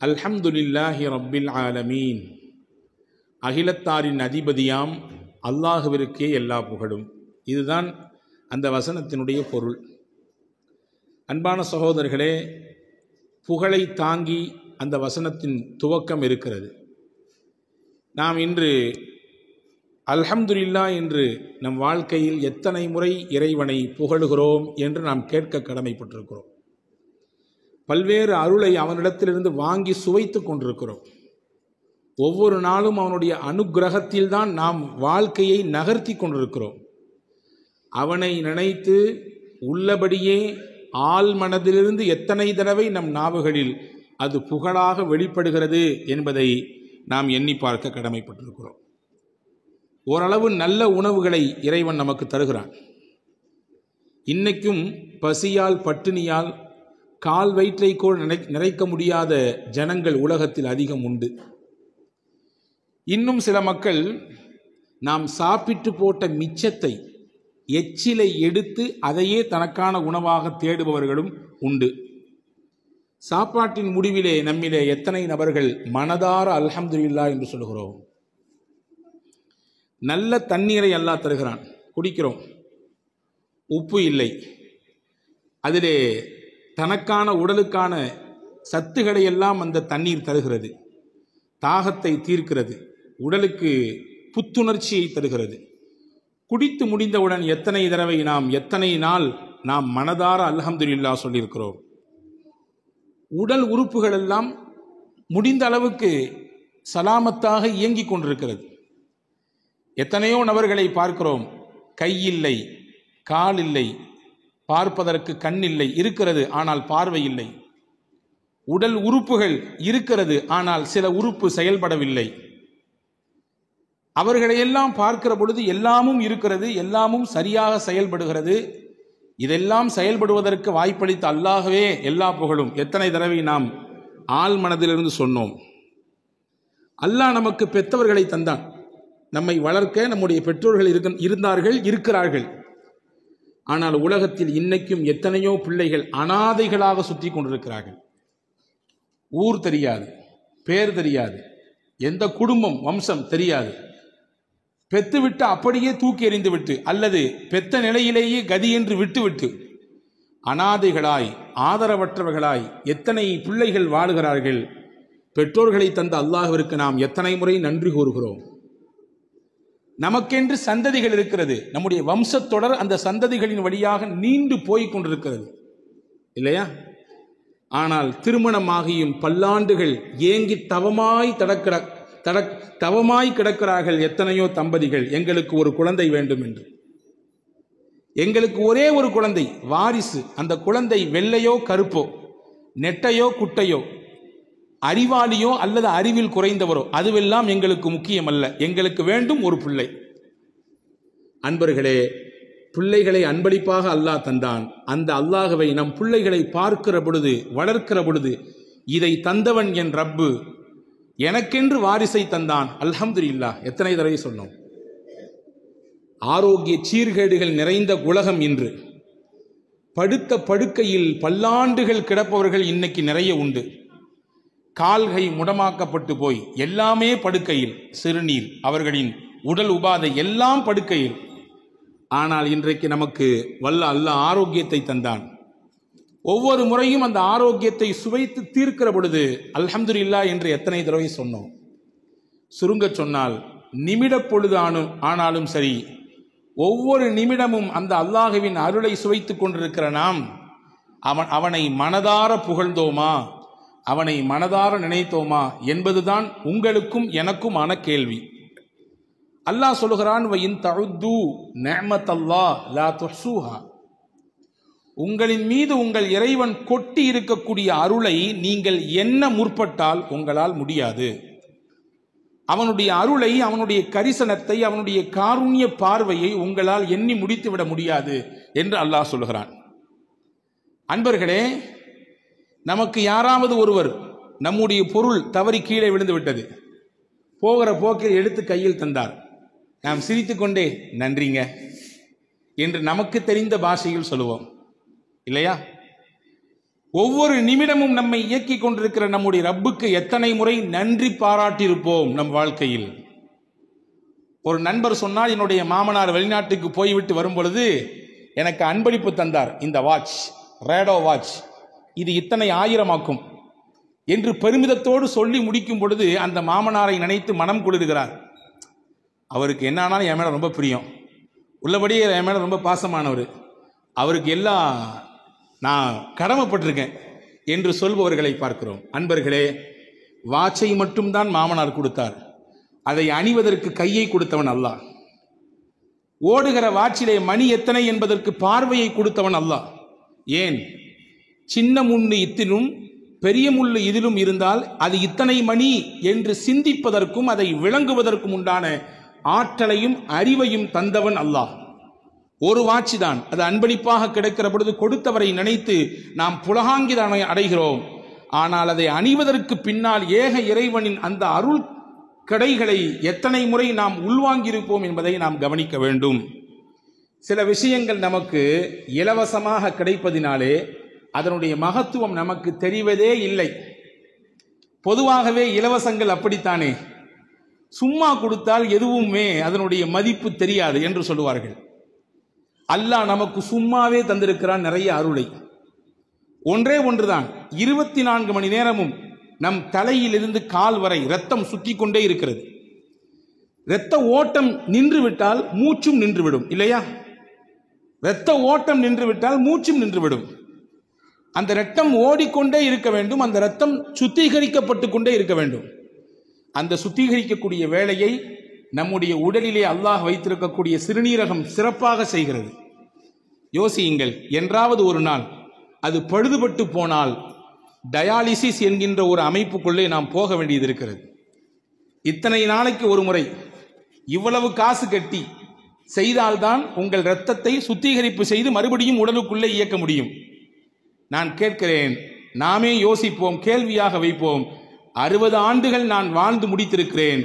அல்ஹம்துலில்லாஹி ரப்பில் ஆலமீன். அகிலத்தாரின் அதிபதியாம் அல்லாஹுவிற்கே எல்லா புகழும். இதுதான் அந்த வசனத்தினுடைய பொருள். அன்பான சகோதரர்களே, புகழை தாங்கி அந்த வசனத்தின் துவக்கம் இருக்கிறது. நாம் இன்று அல்ஹம்துலில்லாஹ் என்று நம் வாழ்க்கையில் எத்தனை முறை இறைவனை புகழுகிறோம் என்று நாம் கேட்க கடமைப்பட்டிருக்கிறோம். பல்வேறு அருளை அவனிடத்திலிருந்து வாங்கி சுவைத்து கொண்டிருக்கிறோம். ஒவ்வொரு நாளும் அவனுடைய அனுக்கிரகத்தில்தான் நாம் வாழ்க்கையை நகர்த்தி கொண்டிருக்கிறோம். அவனை நினைத்து உள்ளபடியே ஆள் மனதிலிருந்து எத்தனை தடவை நம் நாவுகளில் அது புகழாக வெளிப்படுகிறது என்பதை நாம் எண்ணி பார்க்க கடமைப்பட்டிருக்கிறோம். ஓரளவு நல்ல உணவுகளை இறைவன் நமக்கு தருகிறான். இன்னைக்கும் பசியால் பட்டினியால் கால் வயிற்றைக்கோள் நிறைக்க முடியாத ஜனங்கள் உலகத்தில் அதிகம் உண்டு. இன்னும் சில மக்கள் நாம் சாப்பிட்டு போட்ட மிச்சத்தை எச்சிலை எடுத்து அதையே தனக்கான உணவாக தேடுபவர்களும் உண்டு. சாப்பாட்டின் முடிவிலே நம்மிலே எத்தனை நபர்கள் மனதார அல்ஹம்துலில்லாஹ் என்று சொல்கிறோம்? நல்ல தண்ணீரை அல்லாஹ் தருகிறான், குடிக்கிறோம். உப்பு இல்லை, அதிலே தனக்கான உடலுக்கான சத்துக்களை எல்லாம் அந்த தண்ணீர் தருகிறது. தாகத்தை தீர்க்கிறது, உடலுக்கு புத்துணர்ச்சியை தருகிறது. குடித்து முடிந்தவுடன் எத்தனை தடவை எத்தனை நாள் நாம் மனதார அல்ஹம்துலில்லாஹ் சொல்லியிருக்கிறோம். உடல் உறுப்புகள் எல்லாம் முடிந்த அளவுக்கு சலாமத்தாக இயங்கிக் கொண்டிருக்கிறது. எத்தனையோ நபர்களை பார்க்கிறோம், கை இல்லை, கால் இல்லை, பார்ப்பதற்கு கண் இல்லை, இருக்கிறது ஆனால் பார்வை இல்லை. உடல் உறுப்புகள் இருக்கிறது ஆனால் சில உறுப்பு செயல்படவில்லை. அவர்களையெல்லாம் பார்க்கிற பொழுது எல்லாமும் இருக்கிறது, எல்லாமும் சரியாக செயல்படுகிறது. இதெல்லாம் செயல்படுவதற்கு வாய்ப்பளித்த அல்லாஹ்வே எல்லா புகழும். எத்தனை தடவை நாம் ஆள் மனதிலிருந்து சொன்னோம். அல்லாஹ் நமக்கு பெற்றவர்களை தந்தான், நம்மை வளர்க்க நம்முடைய பெற்றோர்கள் இருந்தார்கள், இருக்கிறார்கள். ஆனால் உலகத்தில் இன்னைக்கும் எத்தனையோ பிள்ளைகள் அனாதைகளாக சுற்றி கொண்டிருக்கிறார்கள். ஊர் தெரியாது, பேர் தெரியாது, எந்த குடும்பம் வம்சம் தெரியாது. பெத்துவிட்டு அப்படியே தூக்கி எறிந்து விட்டு அல்லது பெத்த நிலையிலேயே கதி என்று விட்டுவிட்டு அனாதைகளாய் ஆதரவற்றவர்களாய் எத்தனை பிள்ளைகள் வாழுகிறார்கள். பெற்றோர்களை தந்த அல்லாஹ்விற்கு நாம் எத்தனை முறை நன்றி கூறுகிறோம். நமக்கென்று சந்ததிகள் இருக்கிறது, நம்முடைய வம்சத்தொடர் அந்த சந்ததிகளின் வழியாக நீண்டு போய் கொண்டிருக்கிறது, இல்லையா? ஆனால் திருமணமாகியும் பல்லாண்டுகள் ஏங்கி தவமாய் கிடக்கிறார்கள் எத்தனையோ தம்பதிகள். எங்களுக்கு ஒரு குழந்தை வேண்டும் என்று, எங்களுக்கு ஒரே ஒரு குழந்தை வாரிசு. அந்த குழந்தை வெள்ளையோ கருப்போ, நெட்டையோ குட்டையோ, அறிவாளியோ அல்லது அறிவில் குறைந்தவரோ, அதுவெல்லாம் எங்களுக்கு முக்கியம் அல்ல. எங்களுக்கு வேண்டும் ஒரு பிள்ளை. அன்பர்களே, பிள்ளைகளை அன்பளிப்பாக அல்லாஹ் தந்தான். அந்த அல்லாஹ்வை நம் பிள்ளைகளை பார்க்கிற பொழுது, வளர்க்கிற பொழுது, இதை தந்தவன் என் ரப்பு, எனக்கென்று வாரிசை தந்தான், அல்ஹம்துலில்லாஹ் எத்தனை தடவை சொன்னோம். ஆரோக்கிய சீர்கேடுகள் நிறைந்த உலகம் இன்று. படுத்த படுக்கையில் பல்லாண்டுகள் கிடப்பவர்கள் இன்னைக்கு நிறைய உண்டு. கால்கை முடமாக்கப்பட்டு போய் எல்லாமே படுக்கையில், சிறுநீர், அவர்களின் உடல் உபாதை எல்லாம் படுக்கையில். ஆனால் இன்றைக்கு நமக்கு வல்ல அல்லாஹ் ஆரோக்கியத்தை தந்தான். ஒவ்வொரு முறையும் அந்த ஆரோக்கியத்தை சுவைத்து தீர்க்கிற பொழுது அல்ஹம்துலில்லாஹ் என்று எத்தனை தடவை சொன்னோம். சுருங்க சொன்னால் நிமிட பொழுது ஆனாலும் சரி, ஒவ்வொரு நிமிடமும் அந்த அல்லாஹுவின் அருளை சுவைத்து கொண்டிருக்கிற நாம் அவனை மனதார புகழ்ந்தோமா, அவனை மனதார நினைத்தோமா என்பதுதான் உங்களுக்கும் எனக்குமான கேள்வி. அல்லாஹ் சொல்கிறான், வஇன் தஉது நிஅமத்தல்லாஹ் லா துஹ்ஸூஹா. உங்களின் மீது உங்கள் இறைவன் கொட்டி இருக்கக்கூடிய அருளை நீங்கள் எண்ண முற்பட்டால் உங்களால் முடியாது. அவனுடைய அருளை, அவனுடைய கரிசனத்தை, அவனுடைய காருண்ய பார்வையை உங்களால் எண்ணி முடித்துவிட முடியாது என்று அல்லாஹ் சொல்கிறான். அன்பர்களே, நமக்கு யாராவது ஒருவர் நம்முடைய பொருள் தவறி கீழே விழுந்து விட்டது, போகிற போக்கில் எடுத்து கையில் தந்தார். நாம் சிரித்துக்கொண்டே நன்றிங்க என்று நமக்கு தெரிந்த பாஷையில் சொல்லுவோம், இல்லையா? ஒவ்வொரு நிமிடமும் நம்மை இயக்கிக் கொண்டிருக்கிற நம்முடைய ரப்புக்கு எத்தனை முறை நன்றி பாராட்டியிருப்போம் நம் வாழ்க்கையில். ஒரு நண்பர் சொன்னால், என்னுடைய மாமனார் வெளிநாட்டுக்கு போய்விட்டு வரும் பொழுது எனக்கு அன்பளிப்பு தந்தார், இந்த வாட்ச், ரேடோ வாட்ச், இது இத்தனை ஆயிரமாக்கும் என்று பெருமிதத்தோடு சொல்லி முடிக்கும் பொழுது அந்த மாமனாரை நினைத்து மனம் குளிர்கிறார். அவருக்கு என்ன ஆனாலும் என் மேலே ரொம்ப பிரியம், உள்ளபடியே என் மேலே ரொம்ப பாசமானவர், அவருக்கு எல்லாம் நான் கடமைப்பட்டிருக்கேன் என்று சொல்பவர்களை பார்க்கிறோம். அன்பர்களே, வாட்சை மட்டும்தான் மாமனார் கொடுத்தார், அதை அணிவதற்கு கையை கொடுத்தவன் அல்லாஹ். ஓடுகிற வாட்சிலே மணி எத்தனை என்பதற்கு பார்வையை கொடுத்தவன் அல்லாஹ். ஏன், சின்ன முள்ளு இத்திலும் பெரிய முள்ளு இதிலும் இருந்தால் அது இத்தனை மணி என்று சிந்திப்பதற்கும் அதை விளங்குவதற்கும் உண்டான ஆற்றலையும் அறிவையும் தந்தவன் அல்லாஹ். ஒரு வாட்சி தான், அது அன்பளிப்பாக கிடைக்கிற பொழுது கொடுத்தவரை நினைத்து நாம் புலகாங்கிதனை அடைகிறோம். ஆனால் அதை அணிவதற்கு பின்னால் ஏக இறைவனின் அந்த அருள் கடைகளை எத்தனை முறை நாம் உள்வாங்கியிருப்போம் என்பதை நாம் கவனிக்க வேண்டும். சில விஷயங்கள் நமக்கு இலவசமாக கிடைப்பதினாலே அதனுடைய மகத்துவம் நமக்கு தெரிவதே இல்லை. பொதுவாகவே இலவசங்கள் அப்படித்தானே, சும்மா கொடுத்தால் எதுவுமே அதனுடைய மதிப்பு தெரியாது என்று சொல்லுவார்கள். அல்லாஹ் நமக்கு சும்மாவே தந்திருக்கிறான் நிறைய அருளை. ஒன்றே ஒன்றுதான், 24 மணி நேரமும் நம் தலையிலிருந்து கால் வரை ரத்தம் சுற்றி கொண்டே இருக்கிறது. இரத்த ஓட்டம் நின்றுவிட்டால் மூச்சும் நின்றுவிடும், இல்லையா? இரத்த ஓட்டம் நின்றுவிட்டால் மூச்சும் நின்றுவிடும். அந்த இரத்தம் ஓடிக்கொண்டே இருக்க வேண்டும், அந்த இரத்தம் சுத்திகரிக்கப்பட்டு கொண்டே இருக்க வேண்டும். அந்த சுத்திகரிக்கக்கூடிய வேலையை நம்முடைய உடலிலே அல்லாஹ் வைத்திருக்கக்கூடிய சிறுநீரகம் சிறப்பாக செய்கிறது. யோசியுங்கள், என்றாவது ஒரு நாள் அது பழுதுபட்டு போனால் டயாலிசிஸ் என்கின்ற ஒரு அமைப்புக்குள்ளே நாம் போக வேண்டியது இருக்கிறது. இத்தனை நாளைக்கு ஒரு முறை இவ்வளவு காசு கட்டி செய்தால்தான் உங்கள் இரத்தத்தை சுத்திகரிப்பு செய்து மறுபடியும் உடலுக்குள்ளே இயக்க முடியும். நான் கேட்கிறேன், நாமே யோசிப்போம், கேள்வியாக வைப்போம். 60 ஆண்டுகள் நான் வாழ்ந்து முடித்திருக்கிறேன்,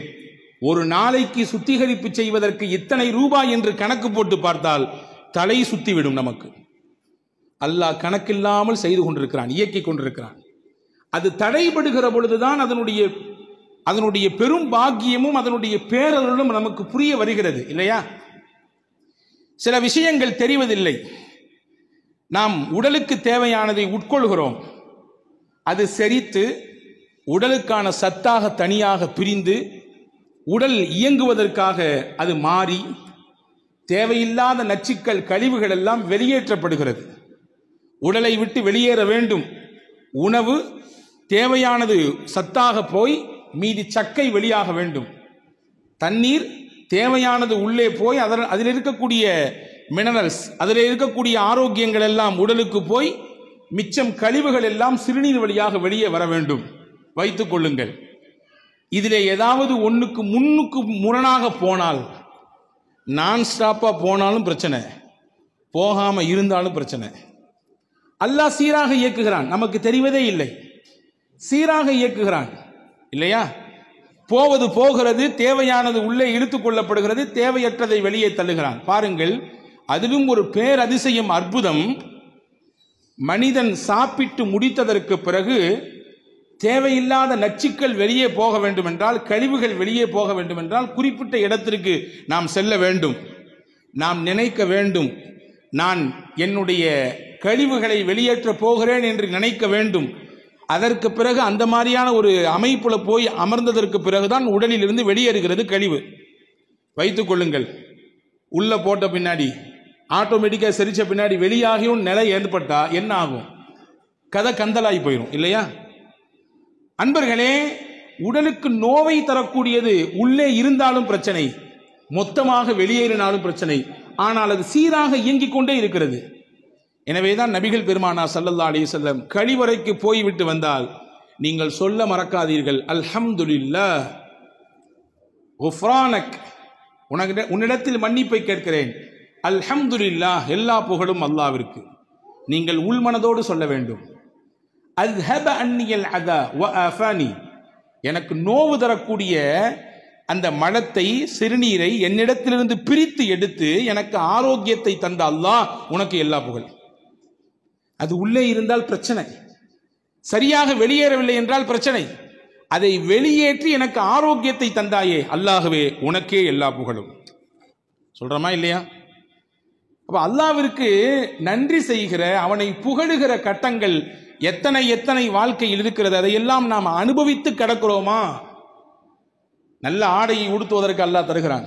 ஒரு நாளைக்கு சுத்திகரிப்பு செய்வதற்கு இத்தனை ரூபாய் என்று கணக்கு போட்டு பார்த்தால் தலை சுத்திவிடும் நமக்கு. அல்லாஹ் கணக்கில்லாமல் செய்து கொண்டிருக்கிறான், இயக்கிக் கொண்டிருக்கிறான். அது தடைபடுகிற பொழுதுதான் அதனுடைய பெரும் பாக்கியமும் அதனுடைய பேரருளும் நமக்கு புரிய வருகிறது, இல்லையா? சில விஷயங்கள் தெரிவதில்லை. நாம் உடலுக்கு தேவையானதை உட்கொள்கிறோம், அது செரித்து உடலுக்கான சத்தாக தனியாக பிரிந்து உடல் இயங்குவதற்காக அது மாறி தேவையில்லாத நச்சுக்கள் கழிவுகள் எல்லாம் வெளியேற்றப்படுகிறது. உடலை விட்டு வெளியேற வேண்டும். உணவு தேவையானது சத்தாக போய் மீதி சக்கை வெளியாக வேண்டும். தண்ணீர் தேவையானது உள்ளே போய் அதில் இருக்கக்கூடிய மினரல்ஸ், அதில் இருக்கக்கூடிய ஆரோக்கியங்கள் எல்லாம் உடலுக்கு போய் மிச்சம் கழிவுகள் எல்லாம் சிறுநீர் வழியாக வெளியே வர வேண்டும். வைத்துக் கொள்ளுங்கள், இதிலே ஏதாவது ஒன்றுக்கு முன்னுக்கு முரணாக போனால், நான் ஸ்டாப்பா போனாலும் பிரச்சனை, போகாம இருந்தாலும் பிரச்சனை. அல்லாஹ் சீராக இயக்குகிறான், நமக்கு தெரிவதே இல்லை. சீராக இயக்குகிறான், இல்லையா? போவது போகிறது, தேவையானது உள்ளே இழுத்துக் கொள்ளப்படுகிறது, தேவையற்றதை வெளியே தள்ளுகிறான். பாருங்கள், அதிலும் ஒரு பேரதிசயம், அற்புதம். மனிதன் சாப்பிட்டு முடித்ததற்கு பிறகு தேவையில்லாத நச்சுக்கள் வெளியே போக வேண்டும் என்றால், கழிவுகள் வெளியே போக வேண்டும் என்றால், குறிப்பிட்ட இடத்திற்கு நாம் செல்ல வேண்டும். நாம் நினைக்க வேண்டும், நான் என்னுடைய கழிவுகளை வெளியேற்ற போகிறேன் என்று நினைக்க வேண்டும். அதற்கு பிறகு அந்த மாதிரியான ஒரு அமைப்புல போய் அமர்ந்ததற்கு பிறகுதான் உடலில் இருந்து வெளியேறுகிறது கழிவு. வைத்துக் கொள்ளுங்கள், உள்ள போட்ட பின்னாடி ஆட்டோமேட்டிக்கா செரிச்ச பின்னாடி வெளியாகியும் நிலை ஏற்பட்டா என்ன ஆகும்? கதை கந்தலாகி போயிடும், இல்லையா? அன்பர்களே, உடலுக்கு நோவை தரக்கூடியது உள்ளே இருந்தாலும் பிரச்சனை, மொத்தமாக வெளியேறினாலும் பிரச்சனை. ஆனால் அது சீராக இயங்கிக் கொண்டே இருக்கிறது. எனவேதான் நபிகள் பெருமானார் ஸல்லல்லாஹு அலைஹி வஸல்லம் கழிவறைக்கு போய்விட்டு வந்தால் நீங்கள் சொல்ல மறக்காதீர்கள், அல்ஹம்துலில்லாஹ், குஃப்ரானக், உன்னிடத்தில் மன்னிப்பை கேட்கிறேன், அல்ஹம்துலில்லாஹ், எல்லா புகழும் அல்லாஹ்விற்கு. நீங்கள் உள்மனதோடு சொல்ல வேண்டும். அஸ்ஹப அன்னியல் அதா வ ஆஃபானி, எனக்கு நோவு தரக்கூடிய அந்த மலத்தை, சிறுநீரை என்னிடத்திலிருந்து பிரித்து எடுத்து எனக்கு ஆரோக்கியத்தை தந்த அல்லாஹ், உனக்கு எல்லா புகழ். அது உள்ளே இருந்தால் பிரச்சனை. சரியாக வெளியேறவில்லை என்றால் பிரச்சனை. அதை வெளியேற்றி எனக்கு ஆரோக்கியத்தை தந்தாயே அல்லாஹ்வே, உனக்கே எல்லா புகழும். சொல்றோமா இல்லையா? அப்ப அல்லாஹ்விற்கு நன்றி செய்கிற, அவனை புகழுகிற கட்டங்கள் எத்தனை எத்தனை வாழ்க்கையில் இருக்கிறது. அதையெல்லாம் நாம் அனுபவித்து கிடக்கிறோமா? நல்ல ஆடையை உடுத்துவதற்கு அல்லாஹ் தருகிறான்.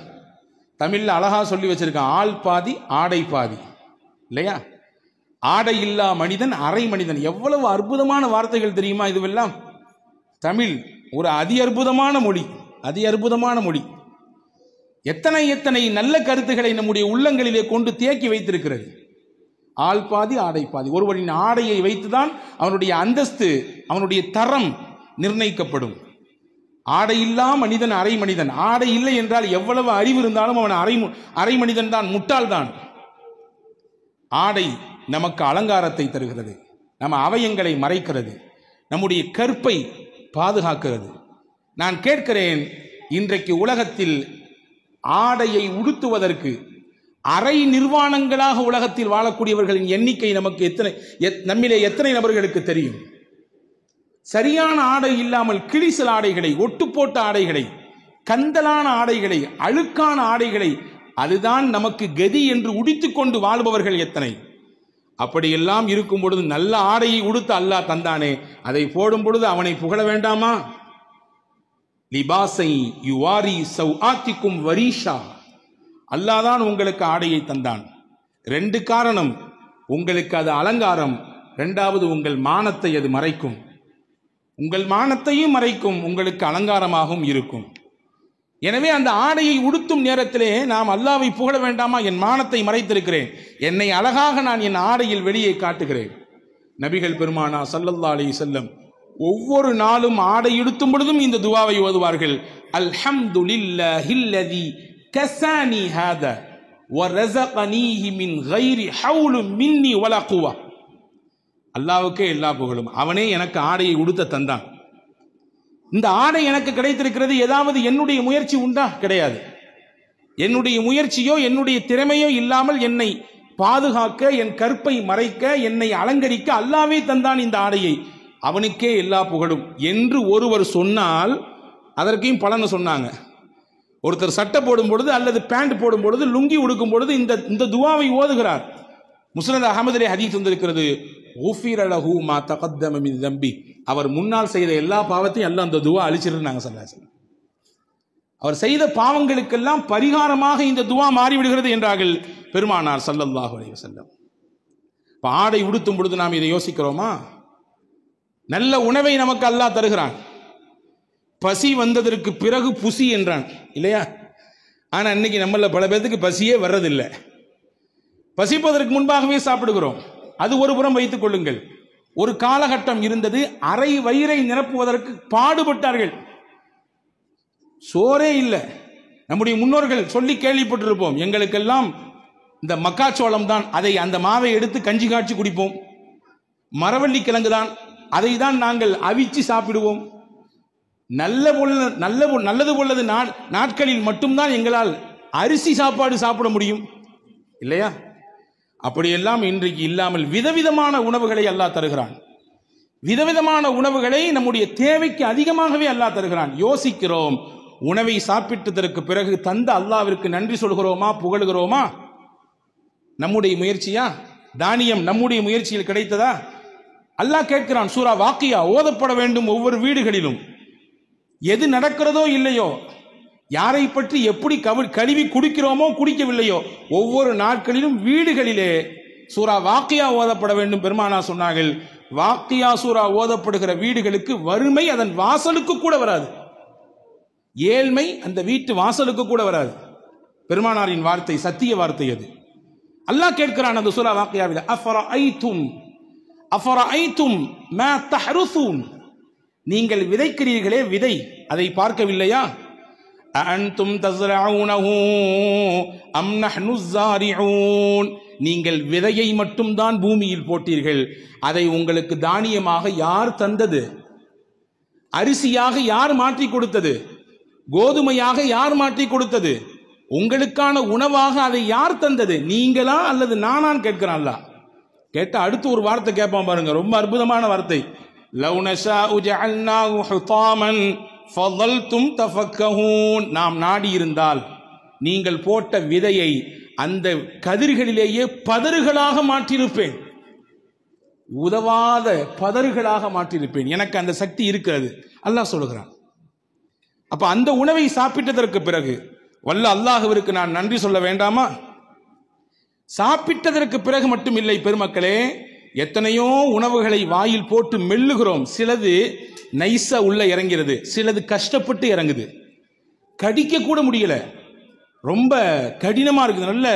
தமிழ்ல அழகா சொல்லி வச்சிருக்கான், ஆள் பாதி ஆடை பாதி, இல்லையா? ஆடை இல்லா மனிதன் அரை மனிதன். எவ்வளவு அற்புதமான வார்த்தைகள் தெரியுமா இதுவெல்லாம்? தமிழ் ஒரு அதி அற்புதமான மொழி, அதி அற்புதமான மொழி. எத்தனை எத்தனை நல்ல கருத்துக்களை நம்முடைய உள்ளங்களிலே கொண்டு தேக்கி வைத்திருக்கிறது. ஆள் பாதி ஆடை பாதி. ஒருவரின் ஆடையை வைத்துதான் அவனுடைய அந்தஸ்து, அவனுடைய தரம் நிர்ணயிக்கப்படும். ஆடை இல்லா மனிதன் அரை மனிதன். ஆடை இல்லை என்றால் எவ்வளவு அறிவு இருந்தாலும் அவன் அரை மனிதன் தான், முட்டாள் தான். ஆடை நமக்கு அலங்காரத்தை தருகிறது, நம்ம அவயங்களை மறைக்கிறது, நம்முடைய கற்பை பாதுகாக்கிறது. நான் கேட்கிறேன், இன்றைக்கு உலகத்தில் ஆடையை உடுத்துவதற்கு அரை நிர்வாணங்களாக உலகத்தில் வாழக்கூடியவர்களின் எண்ணிக்கை நமக்கு நம்மிலே எத்தனை நபர்களுக்கு தெரியும்? சரியான ஆடை இல்லாமல் கிழிசல் ஆடைகளை, ஒட்டு போட்ட ஆடைகளை, கந்தலான ஆடைகளை, அழுக்கான ஆடைகளை, அதுதான் நமக்கு கதி என்று உடித்துக் கொண்டு வாழ்பவர்கள் எத்தனை? அப்படியெல்லாம் இருக்கும் பொழுது நல்ல ஆடையை உடுத்த அல்லாஹ் தந்தானே, அதை போடும் பொழுது அவனை புகழ வேண்டாமா? லிபாசை யுவாரி சௌஆத்திக்கும் வரீஷா. அல்லாஹ் தான் உங்களுக்கு ஆடையை தந்தான். 2 காரணம், உங்களுக்கு அது அலங்காரம், 2வது உங்கள் மானத்தை அது மறைக்கும். உங்கள் மானத்தையும் மறைக்கும், உங்களுக்கு அலங்காரமாகவும் இருக்கும். எனவே அந்த ஆடையை உடுத்தும் நேரத்திலே நாம் அல்லாஹ்வை புகழ வேண்டாமா? என் மானத்தை மறைத்திருக்கிறேன், என்னை அழகாக நான் என் ஆடையில் வெளியே காட்டுகிறேன். நபிகள் பெருமானா ஸல்லல்லாஹு அலைஹி வஸல்லம் ஒவ்வொரு நாளும் ஆடை உடுத்தும் பொழுதும் இந்த துஆவை ஓதுவார்கள். அல்ஹம்துலில்லாஹில்லதி கஸானி ஹாதா வ ரஸகனீஹி மின் கைரி ஹவுலின் மின்னி வலா குவா. அல்லாஹ்வுக்கே எல்லா புகழும், அவனே எனக்கு ஆடையை உடுத்த தந்தான். இந்த ஆடை எனக்கு கிடைத்திருக்கிறது, ஏதாவது என்னுடைய முயற்சி உண்டா? கிடையாது. என்னுடைய முயற்சியோ என்னுடைய திறமையோ இல்லாமல் என்னை பாதுகாக்க, என் கற்பை மறைக்க, என்னை அலங்கரிக்க அல்லாஹ்வே தந்தான் இந்த ஆடையை, அவனுக்கே எல்லா புகழும் என்று ஒருவர் சொன்னால் அதற்கையும் பலன்னு சொன்னாங்க. ஒருத்தர் சட்டை போடும் பொழுது அல்லது பேண்ட் போடும் பொழுது, லுங்கி உடுக்கும் பொழுது இந்த துஆவை ஓதுகிறார். முஸ்னத் அஹமதிலே ஹதீஸ் வந்திருக்கிறது, குஃபிர லஹு மா தகத்தம மின் தம்பி. அவர் முன்னால் செய்த எல்லா பாவத்தையும் அல்லாஹ் அந்த துஆ அழிச்சிருந்தாங்க ஸல்லல்லாஹு அலைஹி வஸல்லம். அவர் செய்த பாவங்களுக்கெல்லாம் பரிகாரமாக இந்த துஆ மாறிவிடுகிறது என்றார்கள் பெருமானார் ஸல்லல்லாஹு அலைஹி வஸல்லம். ஆடை உடுத்தும் பொழுது நாம் இதை யோசிக்கிறோமா? நல்ல உணவை நமக்கு அல்லாஹ் தருகிறான். பசி வந்ததற்கு பிறகு புசி என்றான், இல்லையா? ஆனா இன்னைக்கு நம்மள பல பேருக்கு பசியே வர்றதில்லை. பசிப்பதற்கு முன்பாகவே சாப்பிடுகிறோம். அது ஒரு புறம் வைத்துக் கொள்ளுங்கள். ஒரு காலகட்டம் இருந்தது, அரை வயிறை நிரப்புவதற்கு பாடுபட்டார்கள். சோறே இல்லை. நம்முடைய முன்னோர்கள் சொல்லி கேள்விப்பட்டிருப்போம், எங்களுக்கெல்லாம் இந்த மக்காச்சோளம் தான், அதை அந்த மாவை எடுத்து கஞ்சி காய்ச்சி குடிப்போம். மரவள்ளி கிழங்கு தான், அதை தான் நாங்கள் அவிச்சு சாப்பிடுவோம். நல்லது போல்லது நாட்களில் மட்டும்தான் எங்களால் அரிசி சாப்பாடு சாப்பிட முடியும், இல்லையா? அப்படியெல்லாம் இன்றைக்கு இல்லாமல் விதவிதமான உணவுகளை அல்லாஹ் தருகிறான். விதவிதமான உணவுகளை நம்முடைய தேவைக்கு அதிகமாகவே அல்லாஹ் தருகிறான். யோசிக்கிறோம், உணவை சாப்பிட்டதற்கு பிறகு தந்த அல்லாஹ்விற்கு நன்றி சொல்கிறோமா, புகழுகிறோமா? நம்முடைய முயற்சியா? தானியம் நம்முடைய முயற்சியில் கிடைத்ததா? அல்லாஹ் கேட்கிறான், சூரா வாக்கியா ஓதப்பட வேண்டும் ஒவ்வொரு வீடுகளிலும். எது நடக்கிறதோ இல்லையோ, யாரை பற்றி எப்படி கழுவி குடிக்கிறோமோ குடிக்கவில்லையோ, ஒவ்வொரு நாட்களிலும் வீடுகளிலே சூரா வாக்கியா ஓதப்பட வேண்டும். பெருமானா சொன்னார்கள், வாக்கியா சூரா ஓதப்படுகிற வீடுகளுக்கு வறுமை அதன் வாசலுக்கு கூட வராது, ஏழ்மை அந்த வீட்டு வாசலுக்கு கூட வராது. பெருமானாரின் வார்த்தை, சத்திய வார்த்தை அது. அல்லாஹ் கேட்கிறான் அந்த சூரா வாக்கியாவில், அஃபரஐதும் மா தஹ்ருஸூன், நீங்கள் விதைக்கிறீர்களே விதை, அதை பார்க்கவில்லையா? அன்தும் தஸ்ரஊனஹு அம் நஹ்னு ஸாரிஊன், நீங்கள் விதையை மட்டும்தான் பூமியில் போட்டீர்கள், அதை உங்களுக்கு தானியமாக யார் தந்தது? அரிசியாக யார் மாற்றி கொடுத்தது? கோதுமையாக யார் மாற்றி கொடுத்தது? உங்களுக்கான உணவாக அதை யார் தந்தது? நீங்களா அல்லது நானான்னு கேட்கிறான் அல்லாஹ். கேட்ட அடுத்து ஒரு வார்த்தை கேட்பான் பாருங்க, ரொம்ப அற்புதமான வார்த்தை. லவ் நஷாஉ ஜஅல்னாஹு ஹுதாமன் ஃபதல்தும் தஃபக்கஹூன். நாம் நாடி இருந்தால் நீங்கள் போட்ட விதையை அந்த கதிர்களிலேயே பதறுகளாக மாற்றியிருப்பேன், உதவாத பதறுகளாக மாற்றியிருப்பேன். எனக்கு அந்த சக்தி இருக்கிறது அல்லாஹ் சொல்லுகிறான். அப்ப அந்த உணவை சாப்பிட்டதற்கு பிறகு வல்ல அல்லாஹ்விற்கு நான் நன்றி சொல்ல வேண்டாமா? சாப்பிட்டதற்கு பிறகு மட்டும் இல்லை பெருமக்களே, எத்தனையோ உணவுகளை வாயில் போட்டு மெல்லுகிறோம். சிலது நைஸா உள்ள இறங்கிறது, சிலது கஷ்டப்பட்டு இறங்குது, கடிக்க கூட முடியல, ரொம்ப கடினமா இருக்குது, நல்ல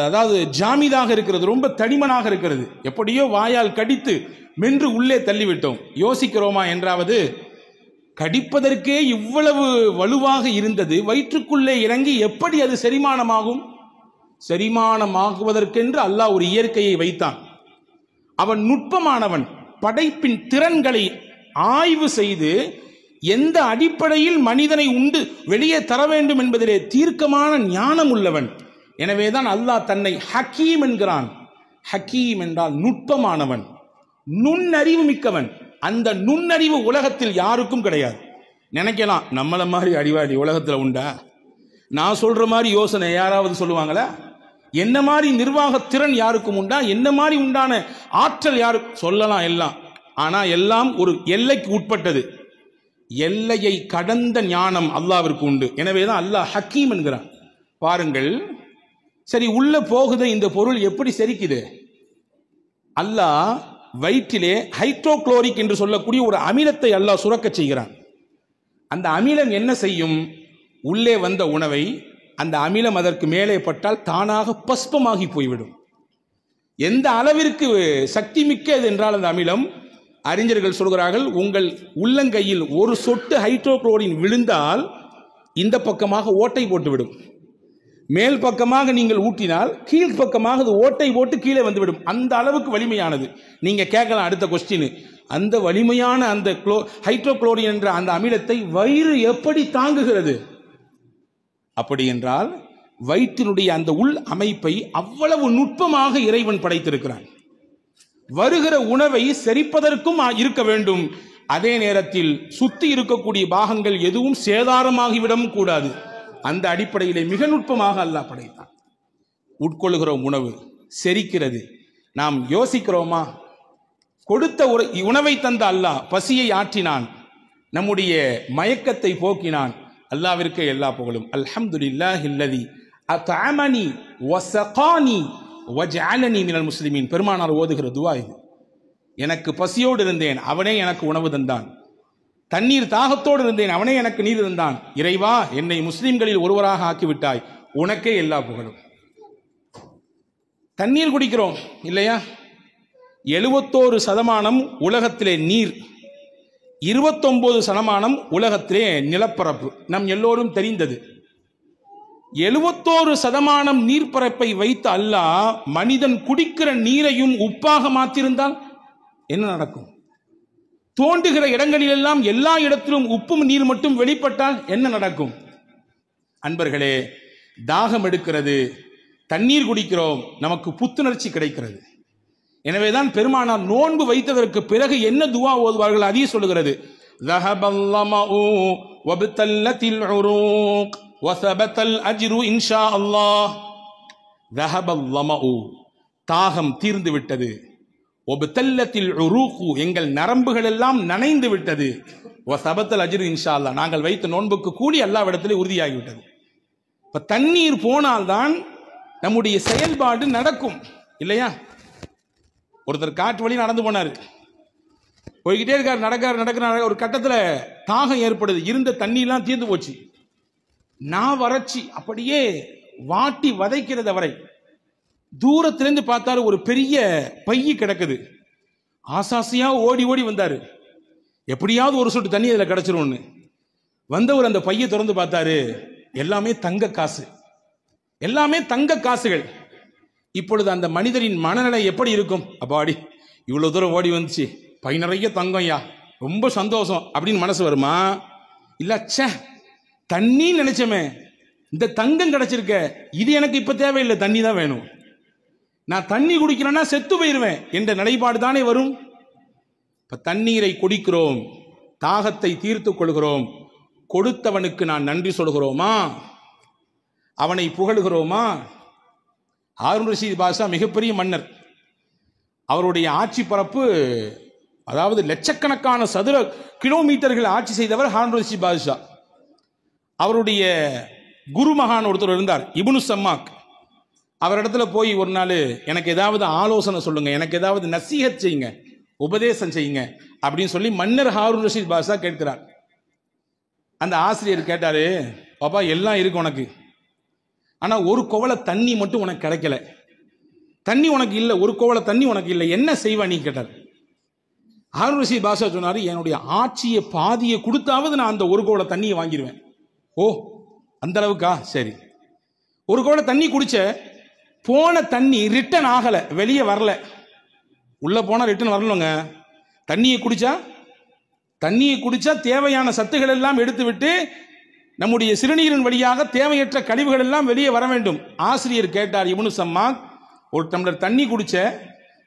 அதாவது ஜாமீதாக இருக்கிறது, ரொம்ப தடிமனாக இருக்கிறது. எப்படியோ வாயால் கடித்து மென்று உள்ளே தள்ளிவிட்டோம். யோசிக்கிறோமா என்றாவது? கடிப்பதற்கே இவ்வளவு வலுவாக இருந்தது, வயிற்றுக்குள்ளே இறங்கி எப்படி அது செரிமானமாகும்? செரிமானமாகுவதற்கென்று அல்லாஹ் ஒரு இயற்கையை வைத்தான். அவன் நுட்பமானவன். படைப்பின் திறன்களை ஆய்வு செய்து எந்த அடிப்படையில் மனிதனை உண்டு வெளியே தர வேண்டும் என்பதிலே தீர்க்கமான ஞானம் உள்ளவன். எனவேதான் அல்லாஹ் தன்னை ஹக்கீம் என்கிறான். ஹக்கீம் என்றால் நுட்பமானவன், நுண்ணறிவு மிக்கவன். அந்த நுண்ணறிவு உலகத்தில் யாருக்கும் கிடையாது. நினைக்கலாம் நம்மள மாதிரி அறிவாளி உலகத்தில் உண்டா? நான் சொல்ற மாதிரி யோசனை யாராவது சொல்லுவாங்களா? என்ன மாதிரி நிர்வாக திறன் யாருக்கும் உண்டா? என்ன மாதிரி உண்டான ஆற்றல் யாருக்கு சொல்லலாம்? எல்லாம். ஆனா எல்லாம் ஒரு எல்லைக்கு உட்பட்டது. எல்லையை கடந்த ஞானம் அல்லாஹ்விற்கு உண்டு. எனவேதான் அல்லாஹ் ஹக்கீம் என்கிறான். பாருங்கள், சரி உள்ள போகுது இந்த பொருள் எப்படி செரிக்குது? அல்லாஹ் வயிற்றிலே ஹைட்ரோகுளோரிக் என்று சொல்லக்கூடிய ஒரு அமிலத்தை அல்லாஹ் சுரக்க செய்கிறான். அந்த அமிலம் என்ன செய்யும்? உள்ளே வந்த உணவை அந்த அமிலம் அதற்கு மேலே பட்டால் தானாக பஸ்பமாகி போய்விடும். எந்த அளவிற்கு சக்தி மிக்கது என்றால் அந்த அமிலம், அறிஞர்கள் சொல்கிறார்கள், உங்கள் உள்ளங்கையில் ஒரு சொட்டு ஹைட்ரோகுளோரின் விழுந்தால் இந்த பக்கமாக ஓட்டை போட்டுவிடும். மேல் பக்கமாக நீங்கள் ஊட்டினால் கீழ் பக்கமாக அது ஓட்டை போட்டு கீழே வந்துவிடும். அந்த அளவுக்கு வலிமையானது. நீங்க கேட்கலாம் அடுத்த கொஸ்டின், அந்த வலிமையான அந்த ஹைட்ரோகுளோரின் என்ற அந்த அமிலத்தை வயிறு எப்படி தாங்குகிறது? அப்படி என்றால் வயிற்றினுடைய அந்த உள் அமைப்பை அவ்வளவு நுட்பமாக இறைவன் படைத்திருக்கிறான். வருகிற உணவை செரிப்பதற்கும் இருக்க வேண்டும். அதே நேரத்தில் சுத்தி இருக்கக்கூடிய பாகங்கள் எதுவும் சேதாரமாகிவிடவும் கூடாது. அந்த அடிப்படையிலே மிக நுட்பமாக அல்லாஹ் படைத்தான். உட்கொள்ளுகிறோம், உணவு செரிக்கிறது. நாம் யோசிக்கிறோமா? கொடுத்த உணவை தந்த அல்லாஹ் பசியை ஆற்றினான், நம்முடைய மயக்கத்தை போக்கினான். அல்லாஹ்விற்கு எல்லா புகழும். அல்ஹம்துலில்லாஹில்லதி அத்அமனி வஸகானி வஜஅலனி மினல் முஸ்லிமீன். பெருமானார் ஓதுகிற துஆ இது. எனக்கு பசியோடு இருந்தேன், அவனே எனக்கு உணவு தந்தான். தண்ணீர் தாகத்தோடு இருந்தேன், அவனே எனக்கு நீர் தந்தான். இறைவா, என்னை முஸ்லிம்களில் ஒருவராக ஆக்கிவிட்டாய், உனக்கே எல்லா புகழும். தண்ணீர் குடிக்கிறோம் இல்லையா? 71% உலகத்திலே நீர், 29% உலகத்திலே நிலப்பரப்பு. நம் எல்லோரும் தெரிந்தது. 71% நீர்ப்பரப்பை வைத்து அல்லாஹ் மனிதன் குடிக்கிற நீரையும் உப்பாக மாற்றிருந்தால் என்ன நடக்கும்? தோண்டுகிற இடங்களிலெல்லாம் எல்லா இடத்திலும் உப்பும் நீர் மட்டும் வெளிப்பட்டால் என்ன நடக்கும்? அன்பர்களே, தாகம் எடுக்கிறது, தண்ணீர் குடிக்கிறோம், நமக்கு புத்துணர்ச்சி கிடைக்கிறது. எனவேதான் பெருமானார் நோன்பு வைத்ததற்கு பிறகு என்ன துஆ ஓதுவார்கள்? அதையே சொல்லுகிறது. ذهبالظمأ وابتلت العروق وثبت الأجر إن شاء الله. ذهب الظمأ, தாகம் தீர்ந்து விட்டது. وابتلت العروق, எங்கள் நரம்புகள் எல்லாம் நனைந்து விட்டது. وثبت الأجر إن شاء الله, நாங்கள் வைத்த நோன்புக்கு கூலி அல்லாஹ்விடத்திலே உறுதியாகிவிட்டது. இப்ப தண்ணீர் போனால்தான் நம்முடைய செயல்பாடு நடக்கும் இல்லையா? ஒருத்தர் காட்டு வழி நடந்து போனார், போய்கிட்டே இருக்கார், நடக்கிறார். ஒரு கட்டத்தில் தாகம் ஏற்படுது, இருந்த தண்ணியெல்லாம் தீர்ந்து போச்சு. நான் வறட்சி அப்படியே வாட்டி வதைக்கிறது அவரை. தூரத்திலிருந்து பார்த்தாரு, ஒரு பெரிய பைய கிடக்குது. ஆசாசியா ஓடி ஓடி வந்தாரு, எப்படியாவது ஒரு சொட்டு தண்ணி அதில் கிடைச்சிரும்னு. வந்தவர் அந்த பையை திறந்து பார்த்தாரு, எல்லாமே தங்க காசு, எல்லாமே தங்க காசுகள். இப்பொழுது அந்த மனிதரின் மனநிலை எப்படி இருக்கும்? அப்பாடி, இவ்வளவு தூரம் ஓடி வந்துச்சு, பை நிறைய தங்கம்யா, ரொம்ப சந்தோஷம் அப்படின்னு மனசு வருமா? இல்ல, ச்சே தண்ணி நினைச்சமே, இந்த தங்கம் கிடைச்சிருக்க, இது எனக்கு இப்ப தேவையில்லை, தண்ணி தான் வேணும், நான் தண்ணி குடிக்கிறேன்னா செத்து போயிருவேன் என்ற நிலைப்பாடு தானே வரும். இப்ப தண்ணீரை குடிக்கிறோம், தாகத்தை தீர்த்து கொள்கிறோம், கொடுத்தவனுக்கு நான் நன்றி சொல்கிறோமா? அவனை புகழுகிறோமா? ஹாரூன் ரஷீத் பாஷா மிகப்பெரிய மன்னர். அவருடைய ஆட்சி பரப்பு, அதாவது லட்சக்கணக்கான சதுர கிலோமீட்டர்கள் ஆட்சி செய்தவர் ஹாரூன் ரஷீத் பாஷா. அவருடைய குருமகான் ஒருத்தர் இருந்தார், இப்னு சம்மாக். அவரிடத்துல போய் ஒரு நாள், எனக்கு ஏதாவது ஆலோசனை சொல்லுங்க, எனக்கு ஏதாவது நசீஹத் செய்யுங்க, உபதேசம் செய்யுங்க அப்படின்னு சொல்லி மன்னர் ஹாரூன் ரஷீத் பாஷா கேட்கிறார். அந்த ஆசிரியர் கேட்டாரு, பாப்பா எல்லாம் இருக்கு உனக்கு, ஆனா ஒரு குவளை தண்ணி மட்டும் உனக்கு கிடைக்கல, தண்ணி உனக்கு இல்லை, ஒரு குவளை தண்ணி உனக்கு இல்லை, என்ன செய்வா நீ கேட்டார். ஹாரூன் ரஷீத் பாஷா சொன்னாரு, என்னுடைய ஆட்சியை பாதியை கொடுத்தாவது நான் அந்த ஒரு குவளை தண்ணியை வாங்கிடுவேன். ஓ அந்த அளவுக்கா, சரி. ஒரு குவளை தண்ணி குடிச்ச, போன தண்ணி ரிட்டர்ன் ஆகல, வெளியே வரல. உள்ள போனா ரிட்டர்ன் வரலங்க. தண்ணியை குடிச்சா தேவையான சத்துக்கள் எல்லாம் எடுத்து விட்டு நம்முடைய சிறுநீரின் வழியாக தேவையற்ற கழிவுகள் எல்லாம் வெளியே வர வேண்டும். ஆசிரியர் கேட்டார், இப்னு சம்மாக், ஒரு டம்ளர் தண்ணி குடிச்ச,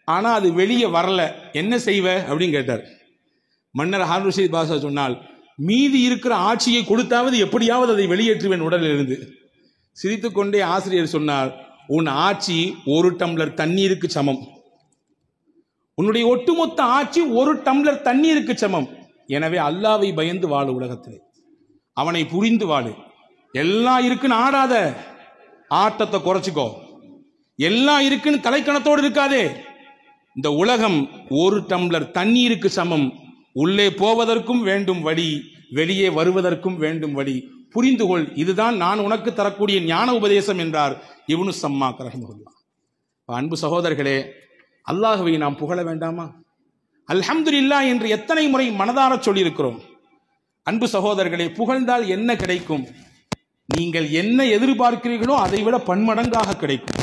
ஆனா அது வெளியே வரல, என்ன செய்வ அப்படின்னு கேட்டார். மன்னர் ஹாரூன் ரஷீத் பாஷா சொன்னால், மீதி இருக்கிற ஆட்சியை கொடுத்தாவது எப்படியாவது அதை வெளியேற்றுவேன் உடலில் இருந்து. சிரித்துக்கொண்டே ஆசிரியர் சொன்னார், உன் ஆட்சி ஒரு டம்ளர் தண்ணீருக்கு சமம், உன்னுடைய ஒட்டுமொத்த ஆட்சி ஒரு டம்ளர் தண்ணீருக்கு சமம். எனவே அல்லாவை பயந்து வாழு, உலகத்திலே அவனை புரிந்து வாழு. எல்லாம் இருக்குன்னு ஆடாத, ஆட்டத்தை குறைச்சிக்கோ. எல்லாம் இருக்குன்னு தலைக்கணத்தோடு இருக்காதே. இந்த உலகம் ஒரு டம்ளர் தண்ணீருக்கு சமம். உள்ளே போவதற்கும் வேண்டும் வழி, வெளியே வருவதற்கும் வேண்டும் வழி. புரிந்து கொள், இதுதான் நான் உனக்கு தரக்கூடிய ஞான உபதேசம் என்றார் இப்னு சம்மாக் ரஹ்மத்துல்லாஹ். அன்பு சகோதரர்களே, அல்லாஹ்வை நாம் புகழ வேண்டாமா? அல்ஹம்துலில்லாஹ் என்று எத்தனை முறை மனதார சொல்லியிருக்கிறோம். அன்பு சகோதரர்களே, புகழ்ந்தால் என்ன கிடைக்கும்? நீங்கள் என்ன எதிர்பார்க்கிறீர்களோ அதை விட பன்மடங்காக கிடைக்கும்.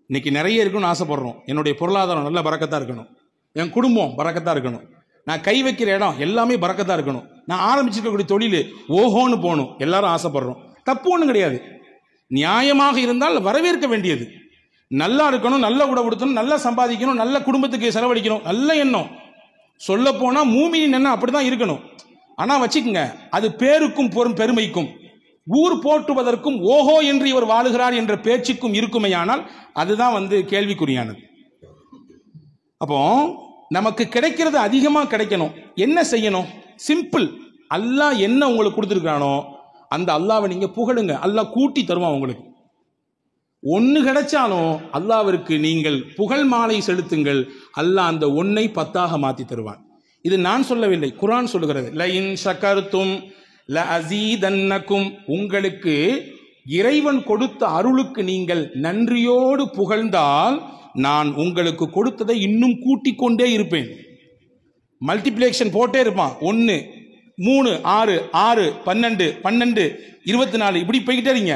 இன்னைக்கு நிறைய இருக்குன்னு ஆசைப்படுறோம். என்னுடைய பொருளாதாரம் நல்ல பரக்கத்தா இருக்கணும், என் குடும்பம் பரக்கத்தா இருக்கணும், நான் கை வைக்கிற இடம் எல்லாமே பரக்கத்தா இருக்கணும், நான் ஆரம்பிச்சிருக்கக்கூடிய தொழில் ஓஹோன்னு போகணும், எல்லாரும் ஆசைப்படுறோம். தப்பு ஒன்றும் கிடையாது. நியாயமாக இருந்தால் வரவேற்க வேண்டியது. நல்லா இருக்கணும், நல்ல உடை உடுத்தணும், நல்லா சம்பாதிக்கணும், நல்ல குடும்பத்துக்கு செலவழிக்கணும், நல்ல எண்ணம். சொல்ல போனா மூமியின் எண்ணம் அப்படிதான் இருக்கணும். ஆனா வச்சுக்கோங்க, அது பேருக்கும் பெருமைக்கும், ஊர் போற்றுவதற்கும் ஓஹோ என்று இவர் வாழுகிறார் என்ற பேச்சுக்கும் இருக்குமையானால் அதுதான் கேள்விக்குறியானது. அப்போ நமக்கு கிடைக்கிறது அதிகமா கிடைக்கணும். என்ன செய்யணும்? சிம்பிள். அல்லாஹ் என்ன உங்களுக்கு கொடுத்துருக்கானோ அந்த அல்லாஹ்வை நீங்க புகழுங்க, அல்லாஹ் கூட்டி தருவான் உங்களுக்கு. ஒன்னு கிடைச்சாலும் அல்லாஹ்விற்கு நீங்கள் புகழ் மாலை செலுத்துங்கள், அல்லாஹ் அந்த ஒன்னை 10ஆக மாத்தி தருவான். இது நான் சொல்லவில்லை, குர்ஆன் சொல்லுகிறது. லஇன் ஷகர்தும் லஅஸீதன்னகும், உங்களுக்கு இறைவன் கொடுத்த அருளுக்கு நீங்கள் நன்றியோடு புகழ்ந்தால் நான் உங்களுக்கு கொடுத்ததை இன்னும் கூட்டிக் கொண்டே இருப்பேன். மல்டிப்ளிகேஷன் போட்டே இருப்பான். 1 3 6 6 12 12 24 இப்படி போய்கிட்டே இருங்க.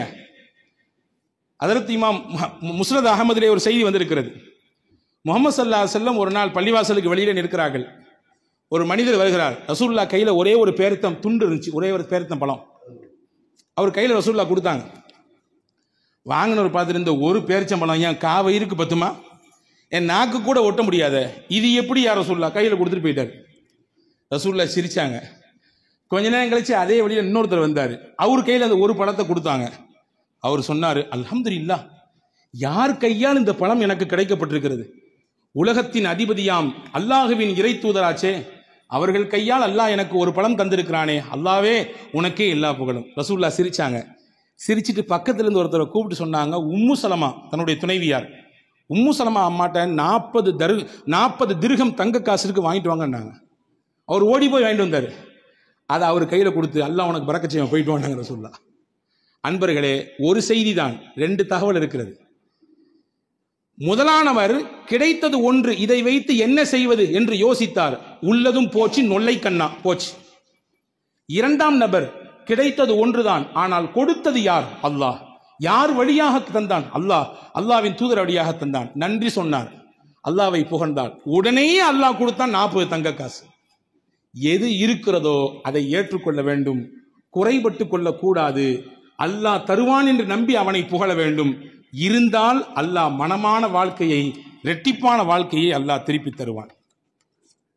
ஹஜ்ரத் இமாம் முஸ்னத் அஹமதிலே ஒரு செய்தி வந்திருக்கிறது. முஹம்மது ஸல்லல்லாஹு அலைஹி வஸல்லம் ஒரு நாள் பள்ளிவாசலுக்கு வெளியில நிற்கிறார்கள். ஒரு மனிதர் வருகிறார். ரசூலுல்லாஹ் கையில ஒரே ஒரு பேரித்தம் துண்டு இருந்துச்சு, ஒரே ஒரு பேரித்தம் பழம். அவர் கையில ரசூலுல்லாஹ் கொடுத்தாங்க. வாங்கினவர் பார்த்துட்டு, இந்த ஒரு பேரிச்சம்பழம் ஏன் காவயிருக்கு பத்துமா? என் நாக்கு கூட ஒட்ட முடியாத, இது எப்படி யார் ரசூலுல்லாஹ் கையில் கொடுத்துட்டு போயிட்டார். ரசூலுல்லாஹ் சிரிச்சாங்க. கொஞ்ச நேரம் கழிச்சு அதே வழியில் இன்னொருத்தர் வந்தார். அவர் கையில் அந்த ஒரு பழத்தை கொடுத்தாங்க. அவர் சொன்னார், அல்ஹம்துலில்லாஹ், யார் கையால் இந்த பழம் எனக்கு கிடைக்கப்பட்டிருக்கிறது? உலகத்தின் அதிபதியாம் அல்லாஹுவின் இறை தூதராச்சே, அவர்கள் கையால் அல்லாஹ் எனக்கு ஒரு பழம் தந்திருக்கிறானே, அல்லாவே உனக்கே எல்லா புகழும். ரசூலுல்லாஹ் சிரிச்சாங்க. சிரிச்சிட்டு பக்கத்துல இருந்து ஒருத்தரை கூப்பிட்டு சொன்னாங்க, உம்மு சலமா, தன்னுடைய துணைவியார், உம்மு சலமா அம்மாட்ட 40 திர்ஹம் தங்க காசுக்கு வாங்கிட்டு வாங்கன்னாங்க. அவர் ஓடி போய் வாங்கிட்டு வந்தார். அதை அவர் கையில் கொடுத்து, அல்லாஹ் உனக்கு பரக்கத் செய்வான், போயிட்டு வாங்க ரசூலுல்லாஹ். அன்பர்களே, ஒரு செய்தி தான், 2 தகவல் இருக்கிறது. முதலானவர் கிடைத்தது ஒன்று, இதை வைத்து என்ன செய்வது என்று யோசித்தார். உள்ளதும் போச்சு, நொல்லை கண்ணா போச்சு. 2ஆம் நபர் கிடைத்தது ஒன்றுதான், ஆனால் கொடுத்தது யார்? அல்லாஹ். யார் வழியாக தந்தான்? அல்லாஹ். அல்லாஹ்வின் தூதர் வழியாக தந்தான். நன்றி சொன்னார், அல்லாஹ்வை புகழ்ந்தார். உடனே அல்லாஹ் கொடுத்தான் 40 தங்க காசு. எது இருக்கிறதோ அதை ஏற்றுக்கொள்ள வேண்டும், குறைபட்டு கொள்ளக்கூடாது. அல்லாஹ் தருவான் என்று நம்பி அவனை புகழ வேண்டும். இருந்தால் அல்லாஹ் மனமான வாழ்க்கையை, இரட்டிப்பான வாழ்க்கையை அல்லாஹ் திருப்பி தருவான்.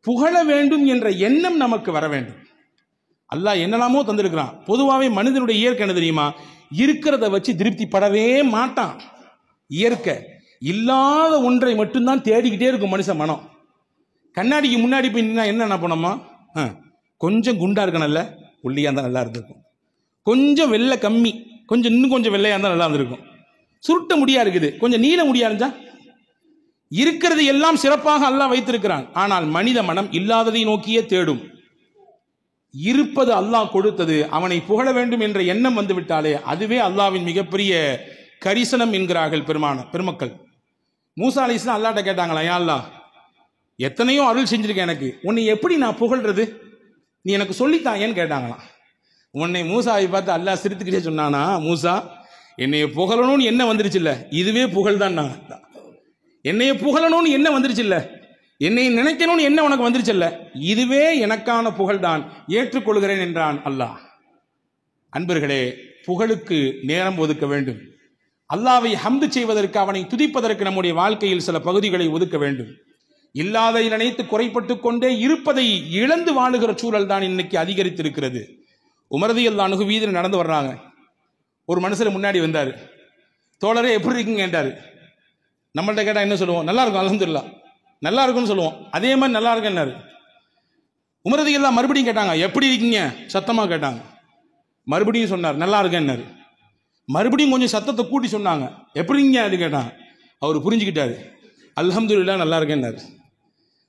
புகழ வேண்டும் என்ற எண்ணம் நமக்கு வர வேண்டும். அல்லாஹ் என்னெல்லாமோ தந்திருக்கிறான். பொதுவாகவே மனிதனுடைய இயற்கை என்ன தெரியுமா? இருக்கிறத வச்சு திருப்தி படவே மாட்டான். இயற்கை இல்லாத ஒன்றை மட்டும்தான் தேடிக்கிட்டே இருக்கும் மனுஷன் மனம். கண்ணாடிக்கு முன்னாடி போய் நின்னா என்ன பண்ணோமா? கொஞ்சம் குண்டா இருக்கணும்ல, ஒல்லியா இருந்தால் நல்லா இருந்திருக்கும். கொஞ்சம் வெள்ளை கம்மி, கொஞ்சம் இன்னும் கொஞ்சம் வெள்ளையா இருந்தால் நல்லா இருந்திருக்கும். சுருட்ட முடியா இருக்குது, கொஞ்சம் நீள முடியா இருந்தா. இருக்கிறது எல்லாம் சிறப்பாக அல்லாஹ் வைத்திருக்கிறான். ஆனால் மனித மனம் இல்லாததை நோக்கியே தேடும். இருப்பது அல்லாஹ் கொடுத்தது, அவனை புகழ வேண்டும் என்ற எண்ணம் வந்து விட்டாலே அதுவே அல்லாஹ்வின் மிகப்பெரிய கரிசனம் என்கிறார்கள் பெருமக்கள். மூசா அலைஹிஸ்ஸலாம் அல்லாஹ்ட்ட கேட்டாங்களா, யா அல்லாஹ், எத்தனையோ அருள் செஞ்சிருக்கேன், எனக்கு உன்னை எப்படி நான் புகழ்றது, நீ எனக்கு சொல்லித்தாயேன்னு கேட்டாங்களாம். உன்னை மூசாவை பார்த்து அல்லாஹ் சிரித்துக்கிட்டே சொன்னானா, மூசா என்னைய புகழணும்னு என்ன வந்துருச்சு இல்ல, இதுவே புகழ் தான். என்னைய புகழணும்னு என்ன வந்துருச்சு இல்ல, என்னை நினைக்கணும்னு என்ன உனக்கு வந்துருச்சல்ல, இதுவே எனக்கான புகழ்தான், ஏற்றுக்கொள்கிறேன் என்றான் அல்லாஹ். அன்பர்களே, புகழுக்கு நேரம் ஒதுக்க வேண்டும். அல்லாஹ்வை ஹம்து செய்வதற்கு, அவனை துதிப்பதற்கு நம்முடைய வாழ்க்கையில் சில பகுதிகளை ஒதுக்க வேண்டும். இல்லாதை நினைத்து குறைப்பட்டு கொண்டே இருப்பதை இழந்து வாழுகிற சூழல் தான் இன்னைக்கு அதிகரித்திருக்கிறது. உமர் ரலியல்லாஹு அன்ஹு வீதியில் நடந்து வர்றாங்க. ஒரு மனுஷர் முன்னாடி வந்தார். தோழரே எப்படி இருக்கீங்க கேட்டாரு. நம்மள்ட்ட கேட்டா என்ன சொல்லுவோம்? நல்லா இருக்கும் அல்ஹம்துலில்லாஹ், நல்லா இருக்குன்னு சொல்லுவோம். அதே மாதிரி நல்லா இருக்குன்னாரு. உமர் ரலியல்லாஹு மறுபடியும் கேட்டாங்க, எப்படி இருக்கீங்க சத்தமா கேட்டாங்க. மறுபடியும் சொன்னார், நல்லா இருக்கேன்னாரு. மறுபடியும் கொஞ்சம் சத்தத்தை கூட்டி சொன்னாங்க, எப்படி இருக்கீங்க அது கேட்டாங்க. அவர் புரிஞ்சுக்கிட்டாரு, அல்ஹம்துலில்லாஹ் நல்லா இருக்கேன்னாரு.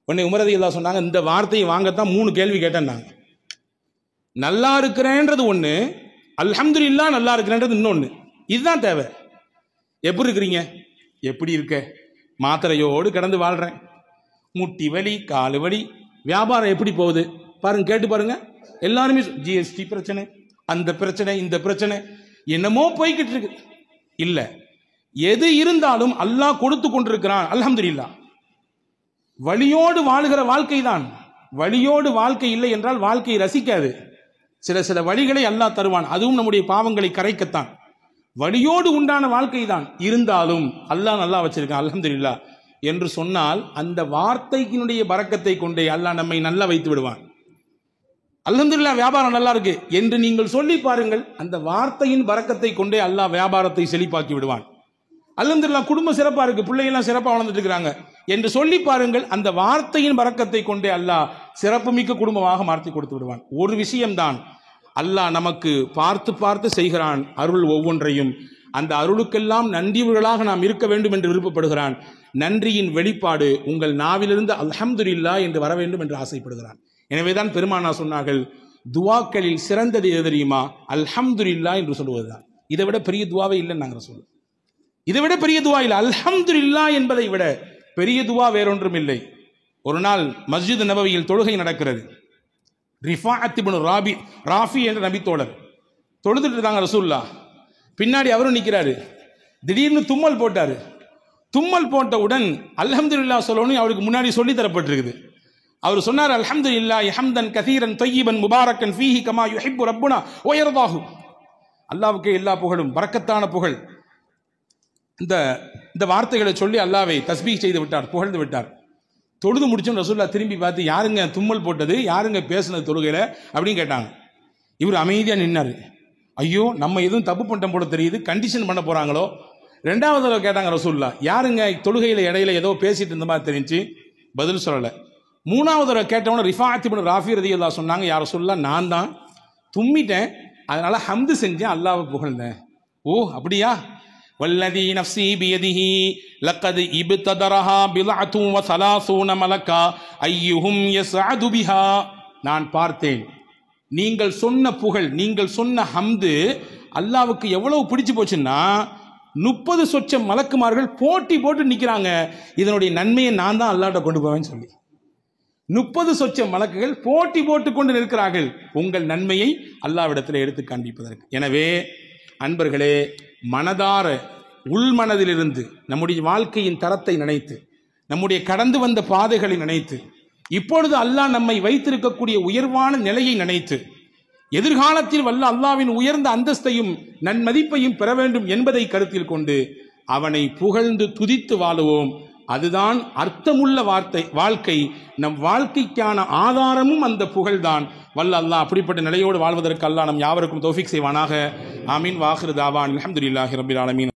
உடனே உமர் ரலியல்லாஹு சொன்னாங்க, இந்த வார்த்தையை வாங்கத்தான் 3 கேள்வி கேட்டேன்னாங்க. நல்லா இருக்கிறேன்றது ஒன்று, அல்ஹம்துலில்லாஹ் நல்லா இருக்கிறேன்றது இன்னொன்று. இதுதான் தேவை. எப்படி இருக்கிறீங்க? எப்படி இருக்க? மாத்திரையோடு கிடந்து வாழ்றேன், முட்டி வலி, காலு வலி, வியாபாரம் எப்படி போகுது பாருங்க, கேட்டு பாருங்க. எல்லாருமே ஜிஎஸ்டி பிரச்சனை, அந்த பிரச்சனை, இந்த பிரச்சனை, என்னமோ போய்கிட்டு இருக்கு. இல்ல, எது இருந்தாலும் அல்லாஹ் கொடுத்து கொண்டிருக்கிறான், அல்ஹம்துலில்லாஹ். வலியோடு வாழுகிற வாழ்க்கை தான். வலியோடு வாழ்க்கை இல்லை என்றால் வாழ்க்கையை ரசிக்காது. சில வழிகளை அல்லாஹ் தருவான், அதுவும் நம்முடைய பாவங்களை கரைக்கத்தான். வலியோடு உண்டான வாழ்க்கை தான், இருந்தாலும் அல்லாஹ் நல்லா வச்சிருக்கான் அல்ஹம்துலில்லாஹ் என்று சொன்னால் அந்த வார்த்தையினுடைய பரக்கத்தை கொண்டே அல்லாஹ் நம்மை நல்லா வைத்து விடுவான். அல்ஹம்துலில்லாஹ் வியாபாரம் நல்லா இருக்கு என்று நீங்கள் சொல்லி பாருங்கள், அந்த வார்த்தையின் பரக்கத்தை கொண்டே அல்லாஹ் வியாபாரத்தை செழிப்பாக்கி விடுவான். அல்ஹம்துலில்லாஹ் குடும்பம் சிறப்பா இருக்கு, பிள்ளைகள்லாம் சிறப்பாக வளர்ந்துட்டு இருக்கிறாங்க என்று சொல்லி பாருங்கள், அந்த வார்த்தையின் பரக்கத்தை கொண்டே அல்லாஹ் சிறப்புமிக்க குடும்பமாக மாற்றி கொடுத்து விடுவான். ஒரு விஷயம்தான், அல்லாஹ் நமக்கு பார்த்து பார்த்து செய்கிறான் அருள் ஒவ்வொன்றையும். அந்த அருளுக்கெல்லாம் நன்றியுள்ளவர்களாக நாம் இருக்க வேண்டும் என்று விருப்பப்படுகிறான். நன்றியின் வெளிப்பாடு உங்கள் நாவிலிருந்து அல்ஹம்துலில்லாஹ் என்று வர வேண்டும் என்று ஆசைப்படுகிறான். எனவேதான் பெருமானார் சொன்னார்கள், துவாக்களில் சிறந்தது எது தெரியுமா? அல்ஹம்துலில்லாஹ் என்று சொல்லுவதுதான். இதை விட பெரிய துவாவே இல்லைன்னு நாங்கள் சொல்லுவோம். இதை விட பெரிய துவா இல்லை. அல்ஹம்துலில்லாஹ் என்பதை விட பெரிய துவா வேறொன்றும் இல்லை. ஒரு நாள் மஸ்ஜித் நபவியில் தொழுகை நடக்கிறது. ரிஃபாஅத் இப்னு ராஃபி என்ற நபி தோழர் தொழுதுட்டு இருக்காங்க. ரசூலுல்லாஹ் பின்னாடி அவரும் நிற்கிறாரு. திடீர்னு தும்மல் போட்டாரு. தும்மல் போட்டவுடன் அல்ஹம்துலில்லாஹ் சொல்லணும் அவருக்கு முன்னாடி சொல்லி தரப்பட்டிருக்குது. அவர் சொன்னார், அல்ஹம்துலில்லாஹி ஹம்தன் கதீரன் தய்யிபன் முபாரக்கன் ஃபீஹி கமா யுஹிப்பு ரப்புனா வ யர்தாஹு. அல்லாஹ்வுக்கு எல்லா புகழும், பரக்கத்தான புகழ். இந்த வார்த்தைகளை சொல்லி அல்லாஹ்வை தஸ்பீஹ் செய்து விட்டார், புகழ்ந்து விட்டார். தொழுது முடிச்சோம் ரசூலுல்லாஹ் திரும்பி பார்த்து, யாருங்க தும்மல் போட்டது, யாருங்க பேசுனது தொழுகையில அப்படின்னு கேட்டாங்க. இவர் அமைதியா நின்னாரு. ஐயோ நம்ம எதுவும் தப்பு பண்ணிட்டோம் போல தெரியுது, கண்டிஷன் பண்ண போறாங்களோ. 2வது தடவை கேட்டாங்க ரசூலுல்லாஹ், யாருங்க தொழுகையில இடையில ஏதோ பேசிட்டு இருந்த மாதிரி தெரிஞ்சு, பதில் சொல்லல. 3வது தடவை கேட்டவன ரிஃபாஅத் இப்னு ராஃபி ரலியல்லாஹு சொன்னாங்க, யா ரசூலுல்லாஹ் நான் தான் தும்மிட்டேன், அதனால ஹம்து செஞ்சேன், அல்லாஹ்வை புகழ்ந்தேன். ஓ அப்படியா? வல்லதி நஃப்ஸி பியதிஹி லக்கத் இப்ததரஹா பில்அத்து வ ஸலாஸூன மலக்கா அய்யுஹும் யஸ்அது பிஹா. நான் பார்த்தேன், நீங்கள் சொன்ன புகழ், நீங்கள் சொன்ன ஹம்து அல்லாஹ்வுக்கு எவ்வளவு பிடிச்சு போச்சுன்னா 30 சொச்சம் மலக்குமார்கள் போட்டி போட்டு நிற்கிறாங்க, இதனுடைய நன்மையை நான் தான் அல்லாஹ்ட்ட கொண்டு போவேன்னு சொல்லி. 30 சொச்சம் மலக்குகள் போட்டி போட்டு கொண்டு நிற்கிறார்கள் உங்கள் நன்மையை அல்லாஹ்விடத்தில் எடுத்து காண்பிப்பதற்கு. எனவே அன்பர்களே, மனதார உள்மனதிலிருந்து நம்முடைய வாழ்க்கையின் தரத்தை நினைத்து, நம்முடைய கடந்து வந்த பாதைகளை நினைத்து, இப்பொழுது அல்லாஹ் நம்மை வைத்திருக்கக்கூடிய உயர்வான நிலையை நினைத்து, எதிர்காலத்தில் வல்ல அல்லாஹ்வின் உயர்ந்த அந்தஸ்தையும் நன்மதிப்பையும் பெற வேண்டும் என்பதை கருத்தில் கொண்டு அவனை புகழ்ந்து துதித்து வாழுவோம். அதுதான் அர்த்தமுள்ள வாழ்க்கை. நம் வாழ்க்கைக்கான ஆதாரமும் அந்த புகழ்தான். வல்ல அல்லாஹ் அப்படிப்பட்ட நிலையோடு வாழ்வதற்கு அல்லாஹ் நம் யாவருக்கும் தௌஃபீக் செய்வானாக. ஆமீன். வாஹிரு தாவான் அல்ஹம்துலில்லாஹி ரப்பில் ஆலமீன்.